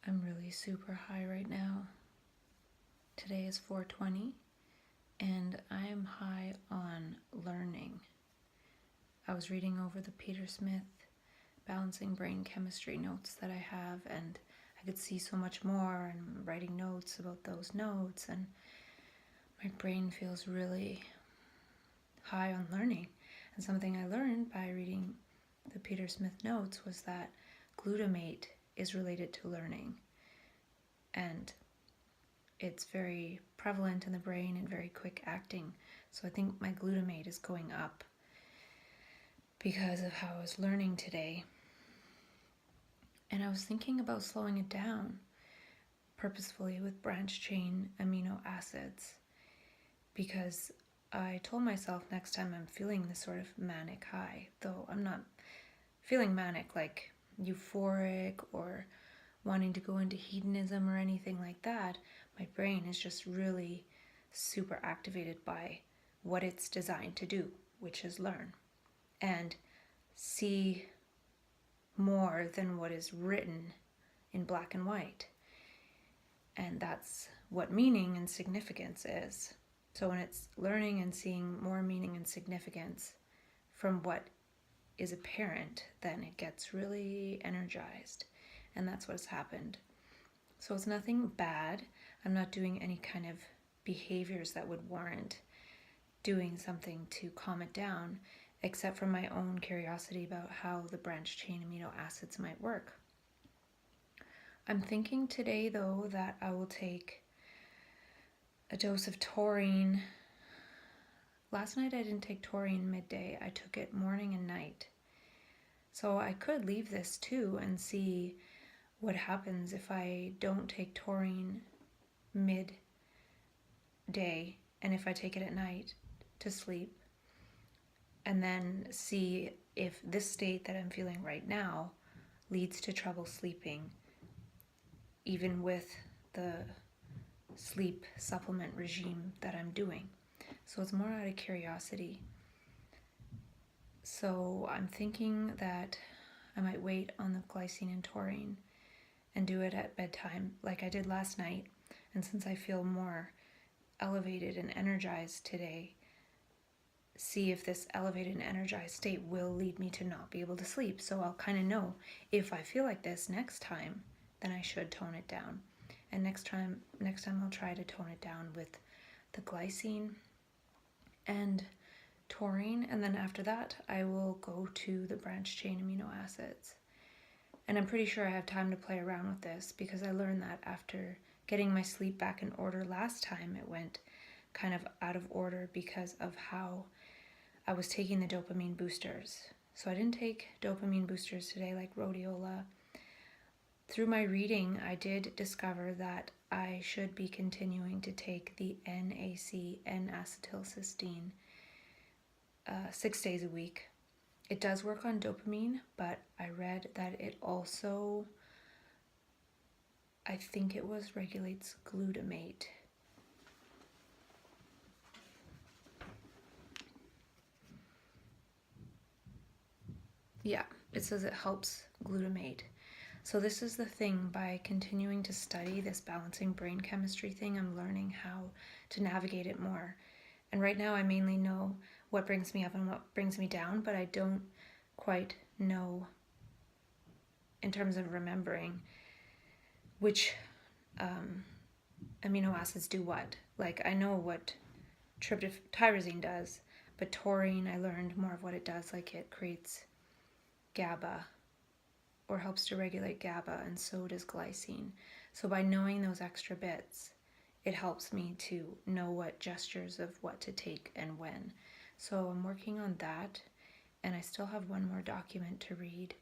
I'm really super high right now. Today is 4:20 and I am high on learning. I was reading over the Peter Smith balancing brain chemistry notes that I have, and I could see so much more, and I'm writing notes about those notes, and my brain feels really high on learning. And something I learned by reading the Peter Smith notes was that glutamate is related to learning, and it's very prevalent in the brain and very quick acting. So I think my glutamate is going up because of how I was learning today. And I was thinking about slowing it down purposefully with branch chain amino acids, because I told myself next time I'm feeling this sort of manic high, though I'm not feeling manic like euphoric or wanting to go into hedonism or anything like that. My brain is just really super activated by what it's designed to do, which is learn and see more than what is written in black and white. And that's what meaning and significance is. So when it's learning and seeing more meaning and significance from what is apparent, then it gets really energized. And that's what's happened. So it's nothing bad. I'm not doing any kind of behaviors that would warrant doing something to calm it down, except for my own curiosity about how the branch chain amino acids might work. I'm thinking today, though, that I will take a dose of taurine. Last night I didn't take taurine midday. I took it morning and night. So I could leave this too and see what happens if I don't take taurine midday and if I take it at night to sleep, and then see if this state that I'm feeling right now leads to trouble sleeping, even with the sleep supplement regime that I'm doing. So it's more out of curiosity. So I'm thinking that I might wait on the glycine and taurine and do it at bedtime like I did last night. And since I feel more elevated and energized today, see if this elevated and energized state will lead me to not be able to sleep. So I'll kind of know if I feel like this next time, then I should tone it down. And next time I'll try to tone it down with the glycine and taurine, and then after that I will go to the branch chain amino acids. And I'm pretty sure I have time to play around with this, because I learned that after getting my sleep back in order last time, it went kind of out of order because of how I was taking the dopamine boosters. So I didn't take dopamine boosters today like rhodiola. Through my reading, I did discover that I should be continuing to take the NAC, N-acetylcysteine, 6 days a week. It does work on dopamine, but I read that it also, I think it was, regulates glutamate. Yeah, it says it helps glutamate. So this is the thing, by continuing to study this balancing brain chemistry thing, I'm learning how to navigate it more. And right now I mainly know what brings me up and what brings me down, but I don't quite know in terms of remembering which amino acids do what. Like, I know what tyrosine does, but taurine, I learned more of what it does, like it creates GABA or helps to regulate GABA, and so does glycine. So by knowing those extra bits, it helps me to know what gestures of what to take and when. So I'm working on that, and I still have one more document to read.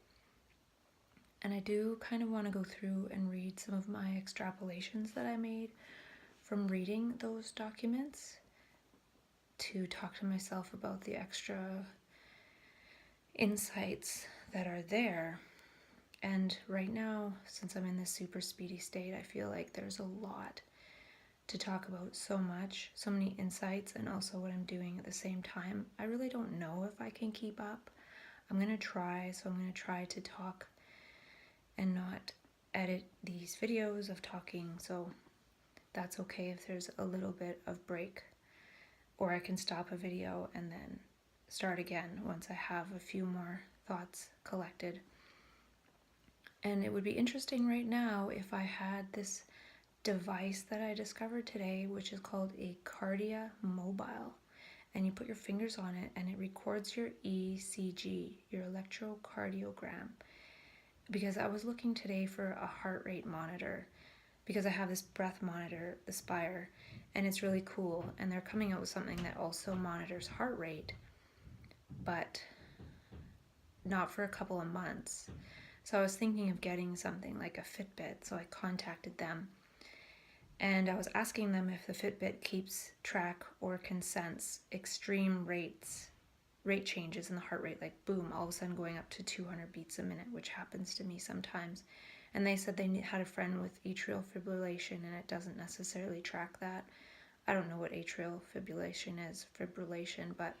And I do kind of want to go through and read some of my extrapolations that I made from reading those documents, to talk to myself about the extra insights that are there. And right now, since I'm in this super speedy state, I feel like there's a lot to talk about, so much, so many insights, and also what I'm doing at the same time. I really don't know if I can keep up. I'm going to try, so I'm going to try to talk and not edit these videos of talking, so that's okay if there's a little bit of break, or I can stop a video and then start again once I have a few more thoughts collected. And it would be interesting right now if I had this device that I discovered today, which is called a Cardia Mobile. And you put your fingers on it and it records your ECG, your electrocardiogram. Because I was looking today for a heart rate monitor, because I have this breath monitor, the Spire, and it's really cool. And they're coming out with something that also monitors heart rate, but not for a couple of months. So I was thinking of getting something like a Fitbit, so I contacted them. And I was asking them if the Fitbit keeps track or can sense extreme rate changes in the heart rate, like boom, all of a sudden going up to 200 beats a minute, which happens to me sometimes. And they said they had a friend with atrial fibrillation and it doesn't necessarily track that. I don't know what atrial fibrillation is, but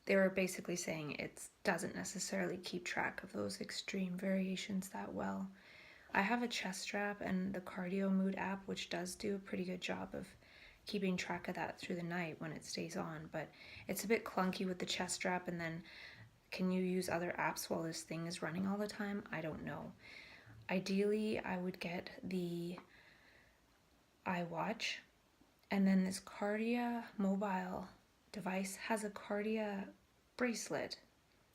they were basically saying it doesn't necessarily keep track of those extreme variations that well. I have a chest strap and the Cardio Mood app, which does do a pretty good job of keeping track of that through the night when it stays on, but it's a bit clunky with the chest strap, and then can you use other apps while this thing is running all the time? I don't know. Ideally, I would get the iWatch, and then this Cardia mobile device has a Cardia bracelet.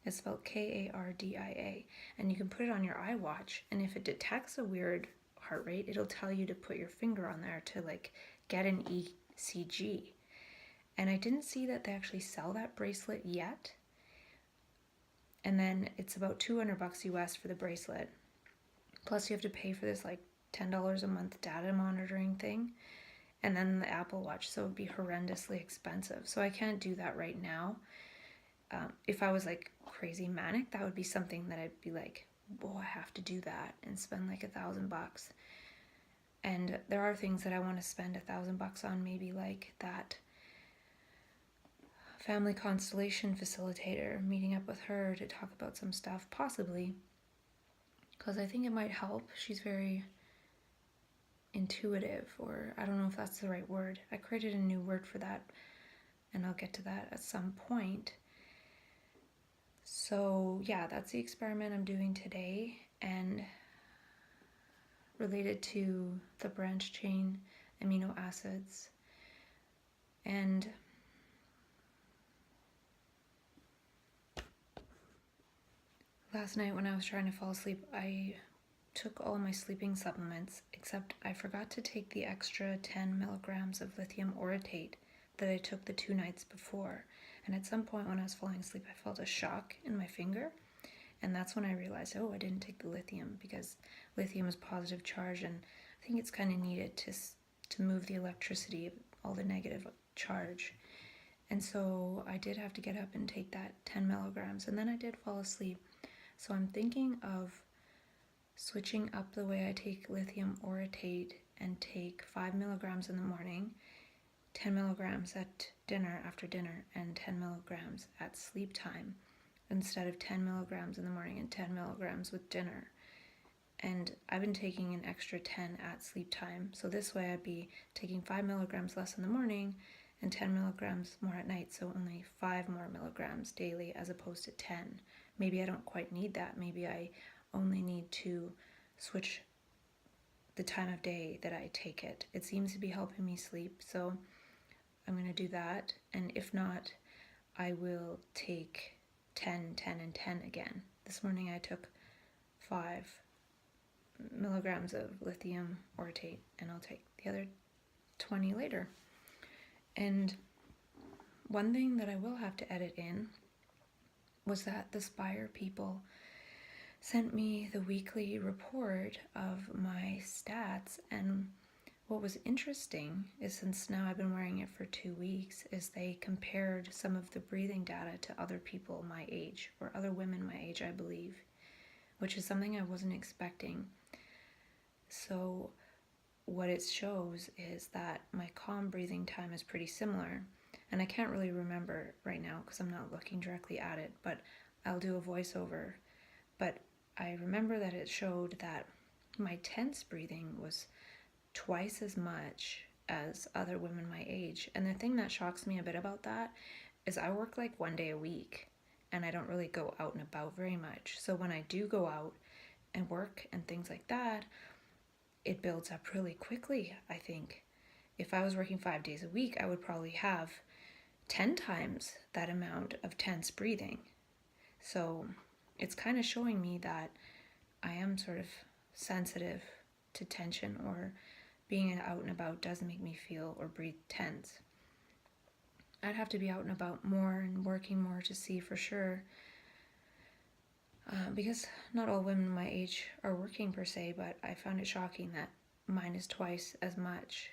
It's spelled Kardia, and you can put it on your iWatch, and if it detects a weird heart rate, it'll tell you to put your finger on there to like get an ECG. And I didn't see that they actually sell that bracelet yet. And then it's about $200 US for the bracelet. Plus you have to pay for this like $10 a month data monitoring thing, and then the Apple Watch, so it would be horrendously expensive. So I can't do that right now. If I was like crazy manic, that would be something that I'd be like, whoa, I have to do that and spend like $1,000. And there are things that I want to spend $1,000 on, maybe like that family constellation facilitator, meeting up with her to talk about some stuff, possibly, because I think it might help. She's very intuitive, or I don't know if that's the right word. I created a new word for that, and I'll get to that at some point. So yeah, that's the experiment I'm doing today, and related to the branch chain amino acids. And last night when I was trying to fall asleep, I took all my sleeping supplements, except I forgot to take the extra 10 milligrams of lithium orotate that I took the 2 nights before. And at some point when I was falling asleep, I felt a shock in my finger. And that's when I realized, oh, I didn't take the lithium, because lithium is positive charge, and I think it's kind of needed to move the electricity of all the negative charge. And so I did have to get up and take that 10 milligrams, and then I did fall asleep. So I'm thinking of switching up the way I take lithium orotate and take 5 milligrams in the morning, 10 milligrams at dinner, after dinner, and 10 milligrams at sleep time, instead of 10 milligrams in the morning and 10 milligrams with dinner. And I've been taking an extra 10 at sleep time, so this way I'd be taking 5 milligrams less in the morning and 10 milligrams more at night, so only 5 more milligrams daily as opposed to 10. Maybe I don't quite need that. Maybe I only need to switch the time of day that I take it. It seems to be helping me sleep, so I'm going to do that. And if not, I will take 10, 10, and 10 again. This morning I took 5 milligrams of lithium orotate, and I'll take the other 20 later. And one thing that I will have to edit in was that the Spire people sent me the weekly report of my stats, and what was interesting is, since now I've been wearing it for 2 weeks, is they compared some of the breathing data to other people my age, or other women my age, I believe, which is something I wasn't expecting. So what it shows is that my calm breathing time is pretty similar, and I can't really remember right now because I'm not looking directly at it, but I'll do a voiceover. But I remember that it showed that my tense breathing was twice as much as other women my age. And the thing that shocks me a bit about that is I work like 1 day a week and I don't really go out and about very much. So when I do go out and work and things like that, it builds up really quickly, I think. If I was working 5 days a week, I would probably have 10 times that amount of tense breathing. So it's kind of showing me that I am sort of sensitive to tension, or being out and about does make me feel or breathe tense. I'd have to be out and about more and working more to see for sure. Because not all women my age are working per se, but I found it shocking that mine is twice as much.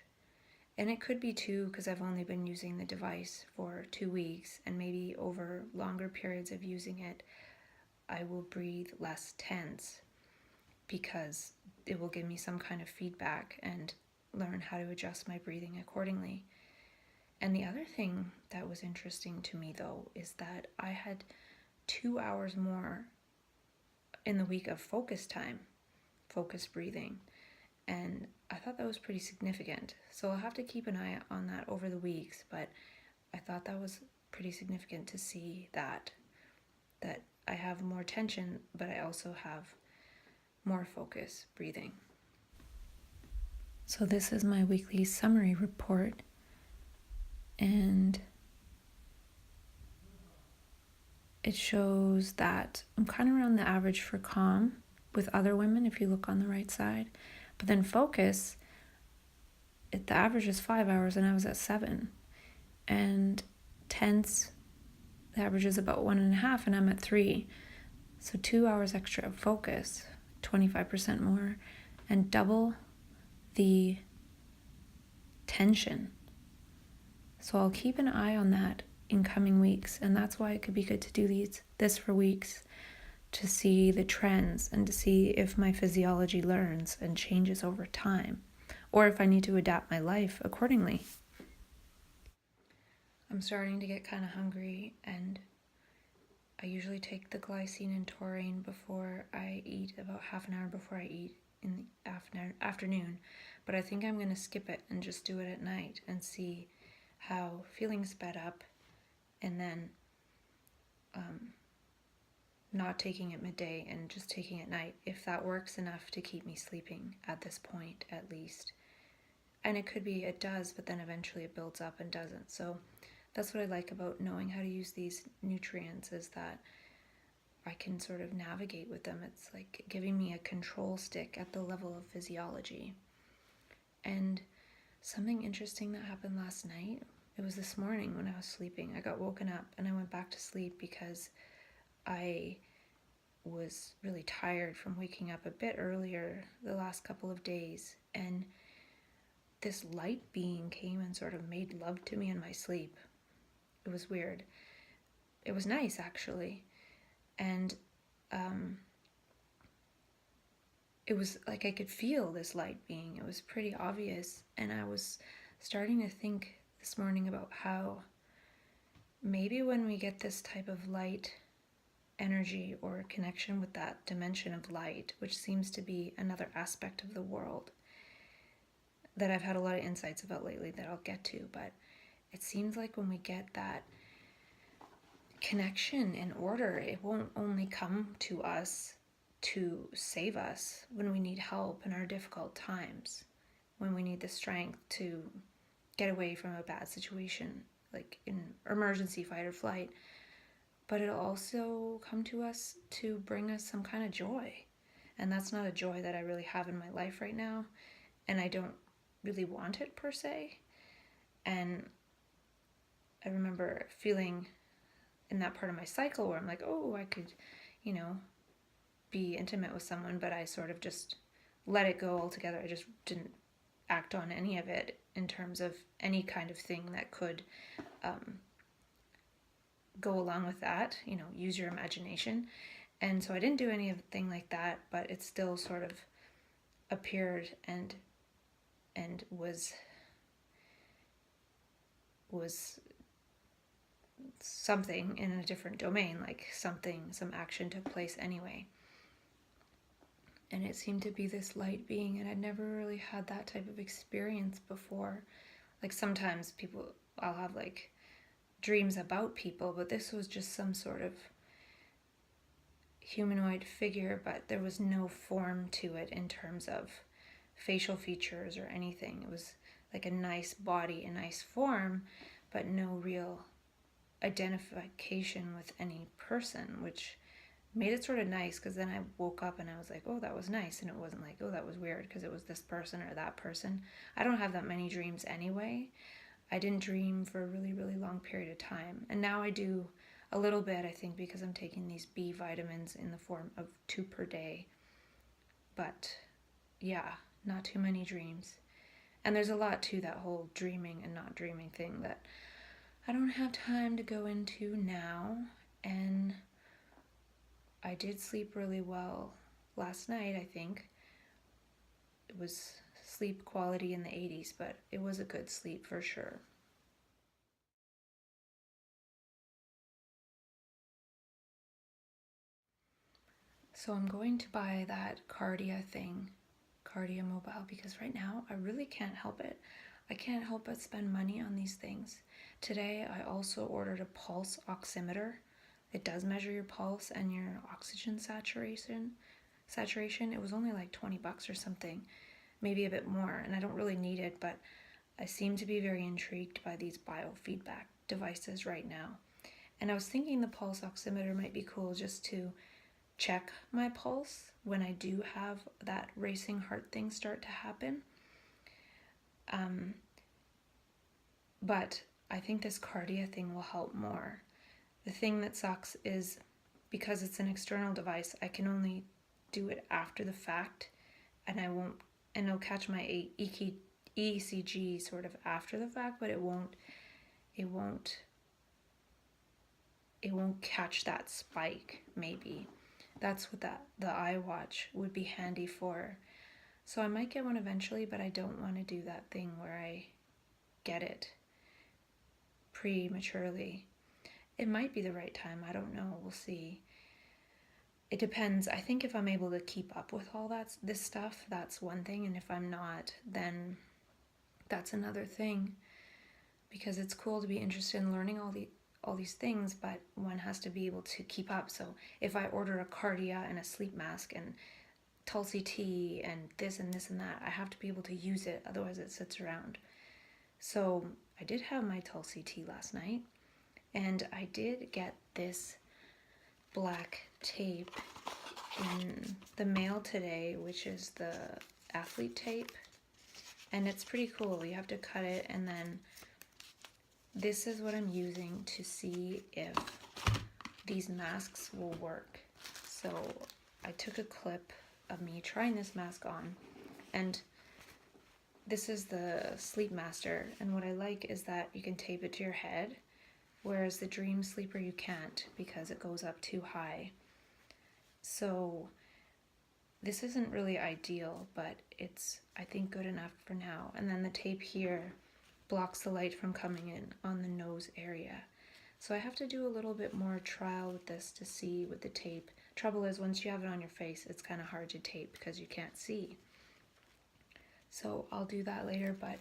And it could be too because I've only been using the device for 2 weeks, and maybe over longer periods of using it, I will breathe less tense because it will give me some kind of feedback and learn how to adjust my breathing accordingly. And the other thing that was interesting to me though is that I had 2 hours more in the week of focus time, focus breathing. And I thought that was pretty significant. So I'll have to keep an eye on that over the weeks, but I thought that was pretty significant to see that I have more tension, but I also have more focus breathing. So this is my weekly summary report, and it shows that I'm kind of around the average for calm with other women if you look on the right side. But then focus, the average is 5 hours and I was at 7. And tense, the average is about 1.5 and I'm at 3. So 2 hours extra of focus, 25% more, and double the tension. So I'll keep an eye on that in coming weeks, and that's why it could be good to do this for weeks, to see the trends and to see if my physiology learns and changes over time, or if I need to adapt my life accordingly. I'm starting to get kind of hungry, and I usually take the glycine and taurine before I eat, about half an hour before I eat in the afternoon, but I think I'm going to skip it and just do it at night and see how feeling sped up, and then not taking it midday and just taking it at night, if that works enough to keep me sleeping at this point at least. And it could be it does, but then eventually it builds up and doesn't. So that's what I like about knowing how to use these nutrients, is that I can sort of navigate with them. It's like giving me a control stick at the level of physiology. And something interesting that happened last night, it was this morning when I was sleeping. I got woken up and I went back to sleep because I was really tired from waking up a bit earlier the last couple of days, and this light being came and sort of made love to me in my sleep. It was weird. It was nice actually, and it was like I could feel this light being. It was pretty obvious, and I was starting to think this morning about how maybe when we get this type of light energy or connection with that dimension of light, which seems to be another aspect of the world that I've had a lot of insights about lately that I'll get to, but it seems like when we get that connection and order, it won't only come to us to save us when we need help in our difficult times, when we need the strength to get away from a bad situation, like in emergency fight or flight, but it'll also come to us to bring us some kind of joy. And that's not a joy that I really have in my life right now, and I don't really want it per se. And I remember feeling in that part of my cycle where I'm like, oh, I could, be intimate with someone, but I sort of just let it go altogether. I just didn't act on any of it in terms of any kind of thing that could go along with that, use your imagination. And so I didn't do anything like that, but it still sort of appeared and was something in a different domain, like some action took place anyway. and it seemed to be this light being, and I'd never really had that type of experience before. Like sometimes I'll have like dreams about people, but this was just some sort of humanoid figure, but there was no form to it in terms of facial features or anything. It was like a nice body, a nice form, but no real identification with any person, which made it sort of nice, because then I woke up and I was like, oh, that was nice, and it wasn't like, oh, that was weird because it was this person or that person. I don't have that many dreams anyway. I didn't dream for a really, really long period of time, and now I do a little bit, I think, because I'm taking these B vitamins in the form of 2 per day. But yeah, not too many dreams. And there's a lot to that whole dreaming and not dreaming thing that I don't have time to go into now. And I did sleep really well last night, I think. It was sleep quality in the 80s, but it was a good sleep for sure. So I'm going to buy that Cardia thing, Cardia Mobile, because right now I really can't help it. I can't help but spend money on these things. Today I also ordered a pulse oximeter. It does measure your pulse and your oxygen saturation. It was only like 20 bucks or something, maybe a bit more, and I don't really need it, but I seem to be very intrigued by these biofeedback devices right now. And I was thinking the pulse oximeter might be cool just to check my pulse when I do have that racing heart thing start to happen. But I think this Cardia thing will help more. The thing that sucks is because it's an external device, I can only do it after the fact, and it'll catch my ECG sort of after the fact, but it won't catch that spike, maybe. That's what the iWatch would be handy for. So I might get one eventually, but I don't want to do that thing where I get it prematurely. It might be the right time. I don't know. We'll see. It depends. I think if I'm able to keep up with all this stuff, that's one thing. And if I'm not, then that's another thing. Because it's cool to be interested in learning all these things, but one has to be able to keep up. So if I order a Cardia and a sleep mask and Tulsi tea and this and this and that, I have to be able to use it, otherwise it sits around. So I did have my Tulsi tea last night, and I did get this black tape in the mail today, which is the athlete tape, and it's pretty cool. You have to cut it, and then this is what I'm using to see if these masks will work. So I took a clip of me trying this mask on, and this is the Sleep Master, and what I like is that you can tape it to your head, whereas the Dream Sleeper you can't because it goes up too high. So this isn't really ideal, but it's, I think, good enough for now. And then the tape here blocks the light from coming in on the nose area. So I have to do a little bit more trial with this to see with the tape. Trouble is, once you have it on your face, it's kind of hard to tape because you can't see. So I'll do that later, but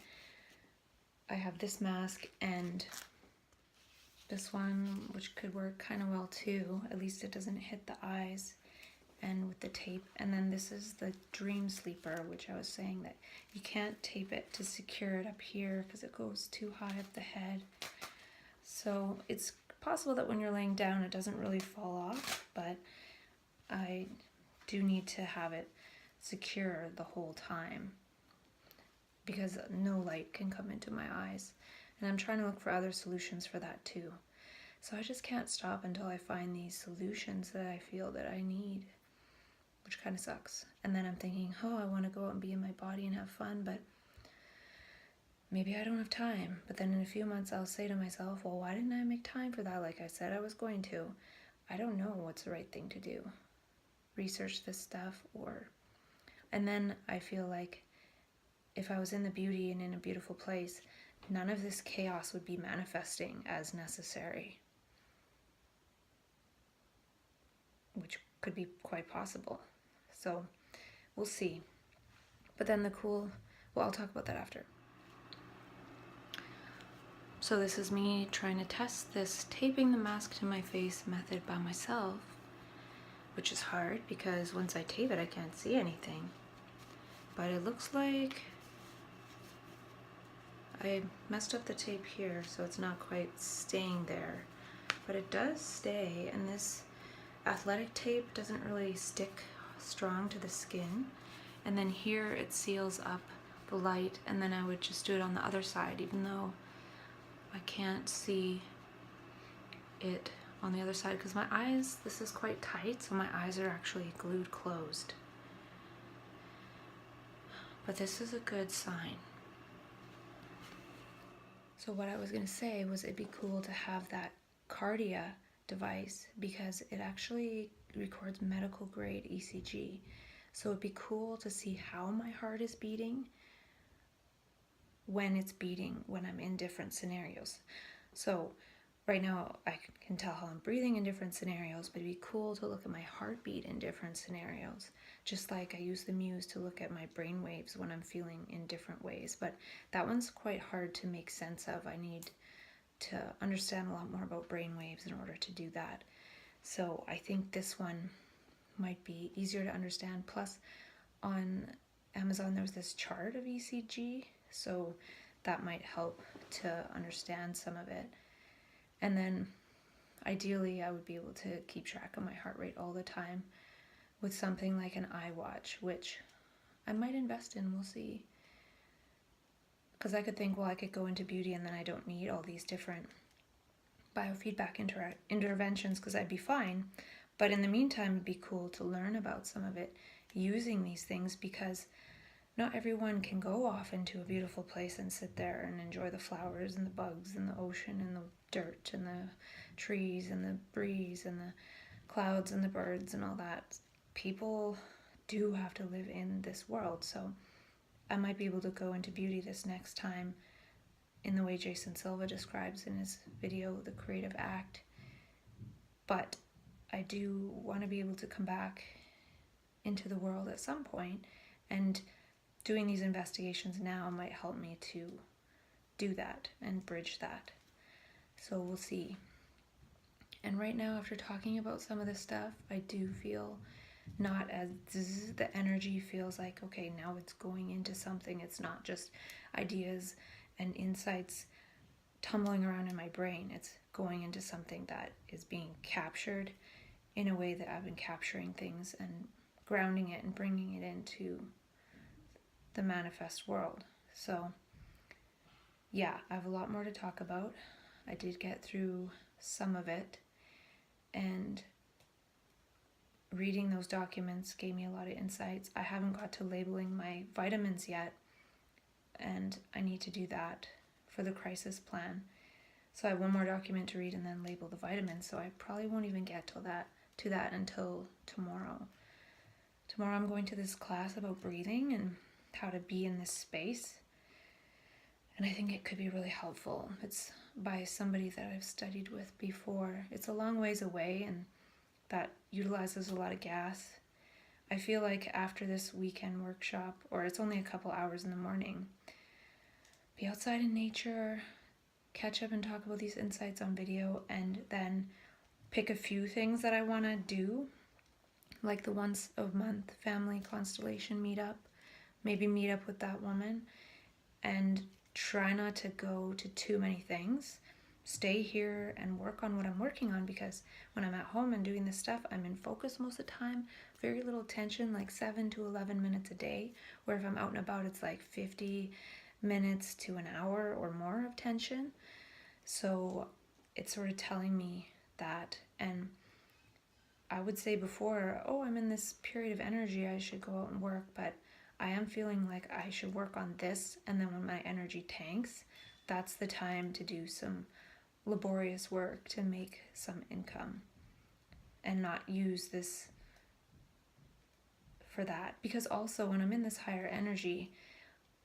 I have this mask and this one, which could work kind of well too. At least it doesn't hit the eyes, and with the tape. And then this is the Dream Sleeper, which I was saying that you can't tape it to secure it up here because it goes too high up the head. So it's possible that when you're laying down it doesn't really fall off, but I do need to have it secure the whole time because no light can come into my eyes. And I'm trying to look for other solutions for that too. So I just can't stop until I find these solutions that I feel that I need, which kind of sucks. And then I'm thinking, oh, I want to go out and be in my body and have fun, but maybe I don't have time. But then in a few months I'll say to myself, well, why didn't I make time for that like I said I was going to? I don't know what's the right thing to do. Research this stuff and then I feel like if I was in the beauty and in a beautiful place, none of this chaos would be manifesting as necessary, which could be quite possible. So we'll see. But then well, I'll talk about that after. So this is me trying to test this taping the mask to my face method by myself, which is hard because once I tape it, I can't see anything. But it looks like I messed up the tape here, so it's not quite staying there. But it does stay, and this athletic tape doesn't really stick strong to the skin. And then here it seals up the light, and then I would just do it on the other side, even though I can't see it on the other side because my eyes, this is quite tight, so my eyes are actually glued closed. But this is a good sign. So what I was going to say was it'd be cool to have that Cardia device because it actually records medical grade ECG. So it'd be cool to see how my heart is beating when it's beating when I'm in different scenarios. So right now I can tell how I'm breathing in different scenarios, but it'd be cool to look at my heartbeat in different scenarios. Just like I use the Muse to look at my brain waves when I'm feeling in different ways. But that one's quite hard to make sense of. I need to understand a lot more about brain waves in order to do that. So I think this one might be easier to understand. Plus on Amazon there's this chart of ECG, so that might help to understand some of it. And then ideally I would be able to keep track of my heart rate all the time with something like an iWatch, which I might invest in, we'll see. Because I could think, well, I could go into beauty and then I don't need all these different biofeedback interventions because I'd be fine. But in the meantime, it'd be cool to learn about some of it using these things because not everyone can go off into a beautiful place and sit there and enjoy the flowers and the bugs and the ocean and the dirt and the trees and the breeze and the clouds and the birds and all that. People do have to live in this world, so I might be able to go into beauty this next time in the way Jason Silva describes in his video, The Creative Act. But I do want to be able to come back into the world at some point, and doing these investigations now might help me to do that and bridge that. So we'll see. And right now, after talking about some of this stuff, I do feel not as the energy feels like, okay, now it's going into something. It's not just ideas and insights tumbling around in my brain. It's going into something that is being captured in a way that I've been capturing things and grounding it and bringing it into the manifest world. So yeah, I have a lot more to talk about. I did get through some of it, and reading those documents gave me a lot of insights. I haven't got to labeling my vitamins yet, and I need to do that for the crisis plan. So I have one more document to read and then label the vitamins, so I probably won't even get to that until tomorrow. Tomorrow I'm going to this class about breathing and how to be in this space, and I think it could be really helpful. It's by somebody that I've studied with before. It's a long ways away, and that utilizes a lot of gas. I feel like after this weekend workshop, or it's only a couple hours in the morning, be outside in nature, catch up and talk about these insights on video, and then pick a few things that I want to do, like the once a month family constellation meetup, maybe meet up with that woman, and try not to go to too many things. Stay here and work on what I'm working on, because when I'm at home and doing this stuff, I'm in focus most of the time. Very little tension, like 7 to 11 minutes a day, where if I'm out and about, it's like 50 minutes to an hour or more of tension. So it's sort of telling me that. And I would say before, oh, I'm in this period of energy, I should go out and work, but I am feeling like I should work on this, and then when my energy tanks, that's the time to do some laborious work to make some income and not use this for that. Because also when I'm in this higher energy,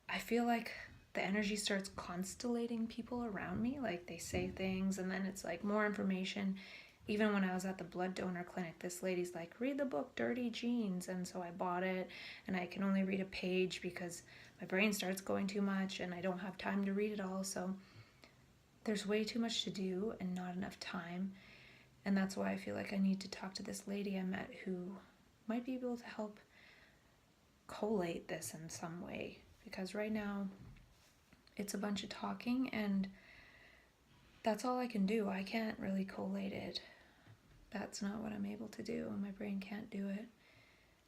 I feel like the energy starts constellating people around me, like they say things and then it's like more information even when I was at the blood donor clinic, this lady's like, read the book Dirty Genes, and so I bought it, and I can only read a page because my brain starts going too much and I don't have time to read it all. So there's way too much to do and not enough time, and that's why I feel like I need to talk to this lady I met who might be able to help collate this in some way, because right now it's a bunch of talking and that's all I can do. I can't really collate it. That's not what I'm able to do, and my brain can't do it.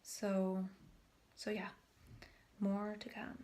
So yeah, more to come.